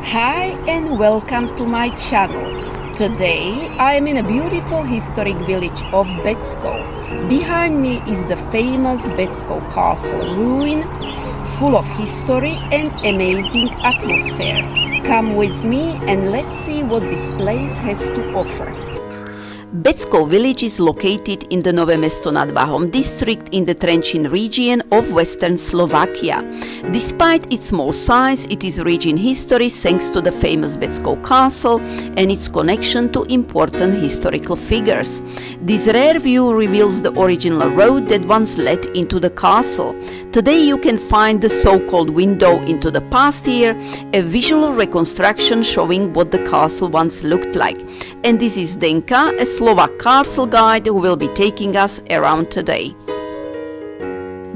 Hi and welcome to my channel. Today I am in a beautiful historic village of Becko. Behind me is the famous Becko Castle ruin, full of history and amazing atmosphere. Come with me and let's see what this place has to offer. Becko village is located in the Nové Mesto nad Váhom district in the Trenčín region of western Slovakia. Despite its small size, it is rich in history thanks to the famous Becko castle and its connection to important historical figures. This rare view reveals the original road that once led into the castle. Today you can find the so-called window into the past here, a visual reconstruction showing what the castle once looked like. And this is Denka, a Slovak castle guide who will be taking us around today.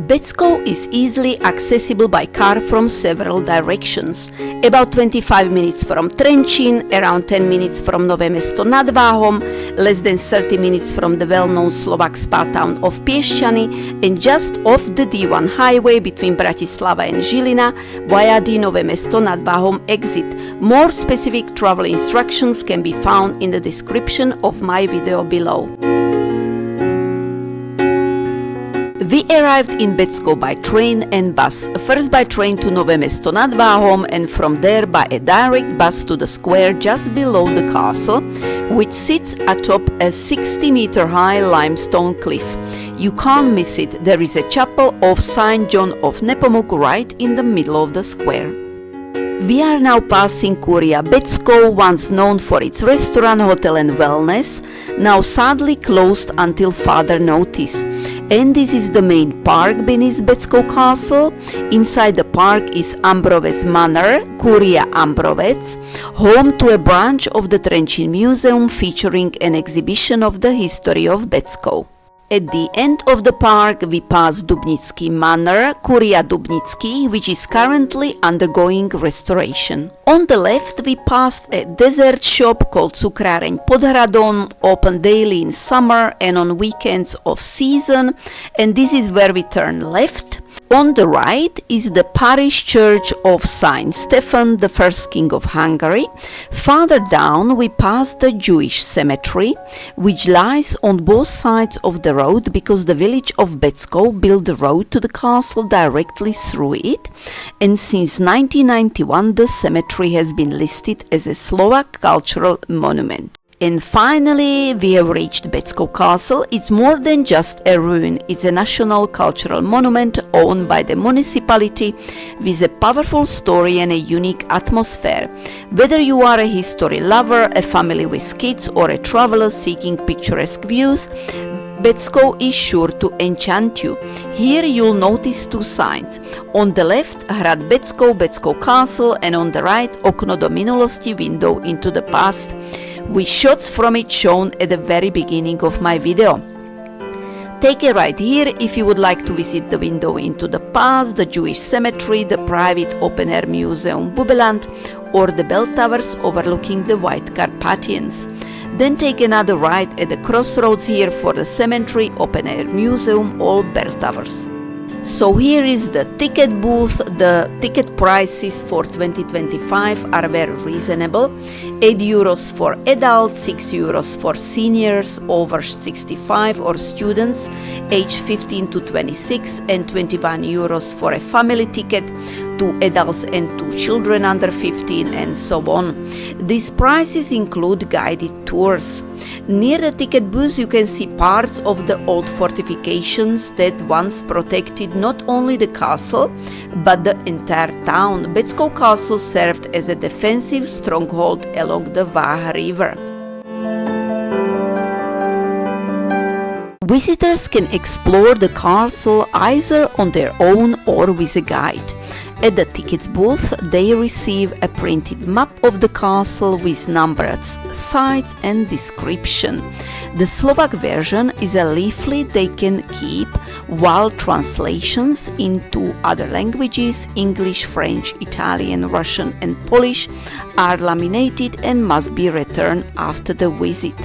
Becko is easily accessible by car from several directions. About 25 minutes from Trenčín, around 10 minutes from Nové Mesto nad Váhom, less than 30 minutes from the well-known Slovak spa town of Piešťany, and just off the D1 highway between Bratislava and Žilina via the Nové Mesto nad Váhom exit. More specific travel instructions can be found in the description of my video below. We arrived in Becko by train and bus, first by train to Nové Mesto nad Váhom and from there by a direct bus to the square just below the castle, which sits atop a 60-meter high limestone cliff. You can't miss it, there is a chapel of Saint John of Nepomuk right in the middle of the square. We are now passing Kuria Becko, once known for its restaurant, hotel and wellness, now sadly closed until further notice. And this is the main park beneath Becko Castle. Inside the park is Ambrovec Manor, Kuria Ambrovec, home to a branch of the Trenčín Museum featuring an exhibition of the history of Becko. At the end of the park we pass Dubnický Manor, Kuria Dubnický, which is currently undergoing restoration. On the left we passed a dessert shop called Cukráreň pod Hradom, open daily in summer and on weekends off season, and this is where we turn left. On the right is the parish church of Saint Stephen, the first king of Hungary. Farther down we pass the Jewish cemetery, which lies on both sides of the road because the village of Becko built the road to the castle directly through it, and since 1991 the cemetery has been listed as a Slovak cultural monument. And finally, we have reached Becko Castle. It's more than just a ruin. It's a national cultural monument owned by the municipality with a powerful story and a unique atmosphere. Whether you are a history lover, a family with kids, or a traveler seeking picturesque views, Becko is sure to enchant you. Here you'll notice two signs. On the left, Hrad Becko, Becko Castle, and on the right, Okno do minulosti, window into the past, with shots from it shown at the very beginning of my video. Take a ride here if you would like to visit the window into the past, the Jewish cemetery, the private open-air museum Bubeland, or the bell towers overlooking the White Carpathians. Then take another ride at the crossroads here for the cemetery, open-air museum, or bell towers. So here is the ticket booth. The ticket prices for 2025 are very reasonable. €8 for adults, €6 for seniors over 65 or students aged 15 to 26, and €21 for a family ticket, 2 adults and 2 children under 15, and so on. These prices include guided tours. Near the ticket booth you can see parts of the old fortifications that once protected not only the castle but the entire town. Becko Castle served as a defensive stronghold along the Váh River. Visitors can explore the castle either on their own or with a guide. At the tickets booth, they receive a printed map of the castle with numbered sites and description. The Slovak version is a leaflet they can keep, while translations into other languages, English, French, Italian, Russian and Polish, are laminated and must be returned after the visit.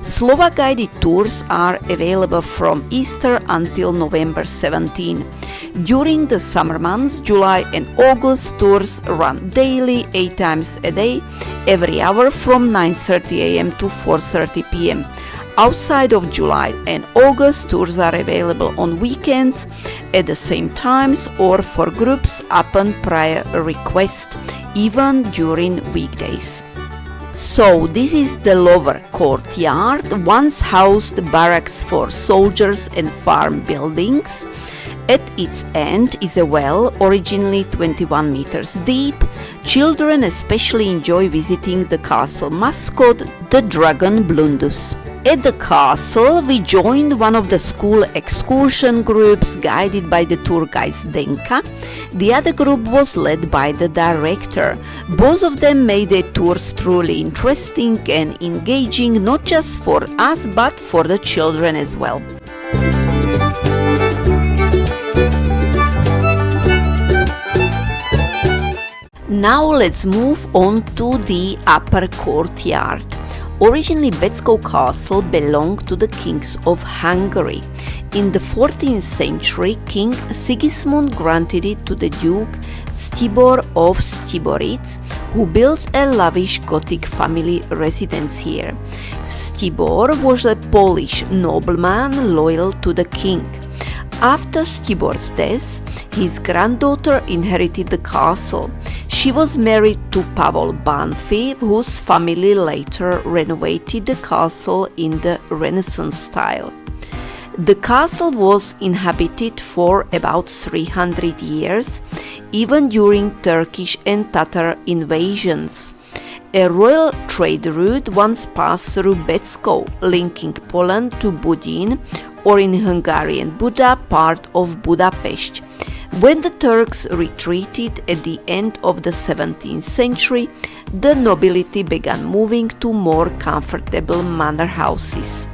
Slovak guided tours are available from Easter until November 17. During the summer months, July and August, tours run daily, 8 times a day, every hour from 9:30 a.m. to 4:30 p.m. Outside of July and August, tours are available on weekends at the same times or for groups upon prior request, even during weekdays. So this is the lower courtyard, once housed barracks for soldiers and farm buildings. At its end is a well, originally 21 meters deep. Children especially enjoy visiting the castle mascot, the dragon Blundus. At the castle, we joined one of the school excursion groups guided by the tour guide Zdenka. The other group was led by the director. Both of them made their tours truly interesting and engaging, not just for us but for the children as well. Now let's move on to the upper courtyard. Originally, Betzko Castle belonged to the kings of Hungary. In the 14th century, King Sigismund granted it to the Duke Stibor of Stiboritz, who built a lavish Gothic family residence here. Stibor was a Polish nobleman loyal to the king. After Stibor's death, his granddaughter inherited the castle. She was married to Pavel Banfi, whose family later renovated the castle in the Renaissance style. The castle was inhabited for about 300 years, even during Turkish and Tatar invasions. A royal trade route once passed through Betzko, linking Poland to Budin, or in Hungarian Buda, part of Budapest. When the Turks retreated at the end of the 17th century, the nobility began moving to more comfortable manor houses.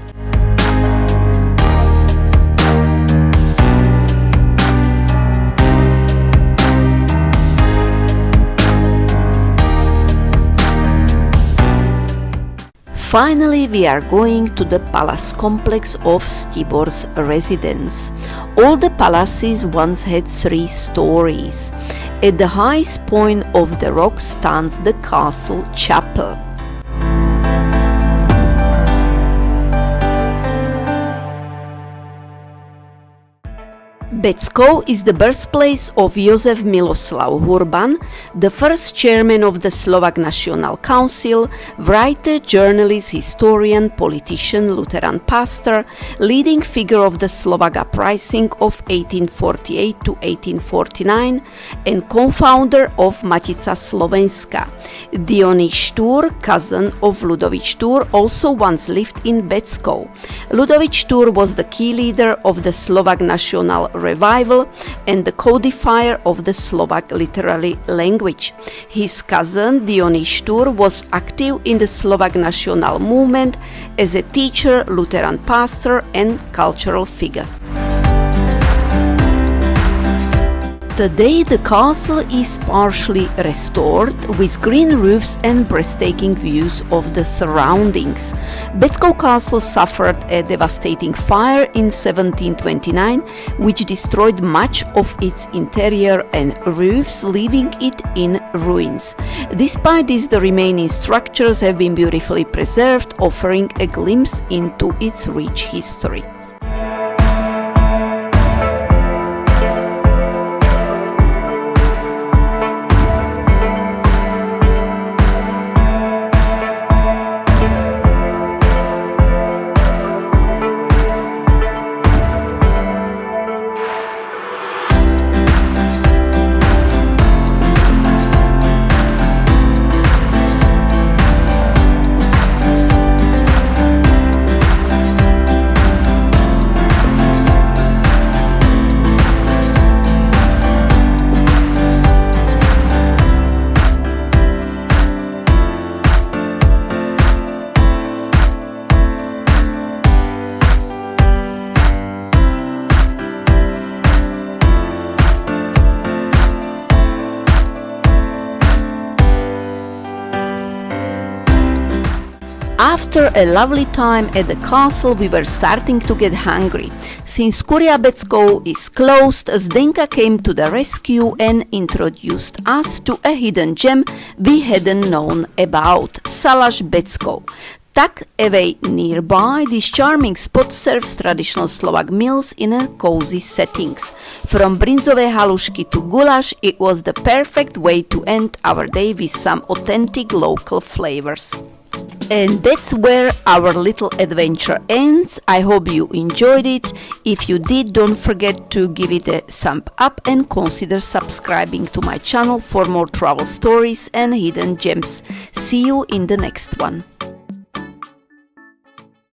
Finally, we are going to the palace complex of Stibor's residence. All the palaces once had 3 stories. At the highest point of the rock stands the castle chapel. Betzko is the birthplace of Jozef Miloslav Hurban, the first chairman of the Slovak National Council, writer, journalist, historian, politician, Lutheran pastor, leading figure of the Slovak uprising of 1848 to 1849, and co-founder of Matica Slovenska. Dionys Štur, cousin of Ludovic Štur, also once lived in Betzko. Ludovic Štur was the key leader of the Slovak National Revival and the codifier of the Slovak literary language. His cousin Dionys Štur was active in the Slovak national movement as a teacher, Lutheran pastor and cultural figure. Today the castle is partially restored with green roofs and breathtaking views of the surroundings. Betzko Castle suffered a devastating fire in 1729, which destroyed much of its interior and roofs, leaving it in ruins. Despite this, the remaining structures have been beautifully preserved, offering a glimpse into its rich history. After a lovely time at the castle, we were starting to get hungry. Since Kuria Becko is closed, Zdenka came to the rescue and introduced us to a hidden gem we hadn't known about, Salaš Becko. Tucked away nearby, this charming spot serves traditional Slovak meals in a cozy settings. From brinzové halušky to goulash, it was the perfect way to end our day with some authentic local flavors. And that's where our little adventure ends. I hope you enjoyed it. If you did, don't forget to give it a thumb up and consider subscribing to my channel for more travel stories and hidden gems. See you in the next one.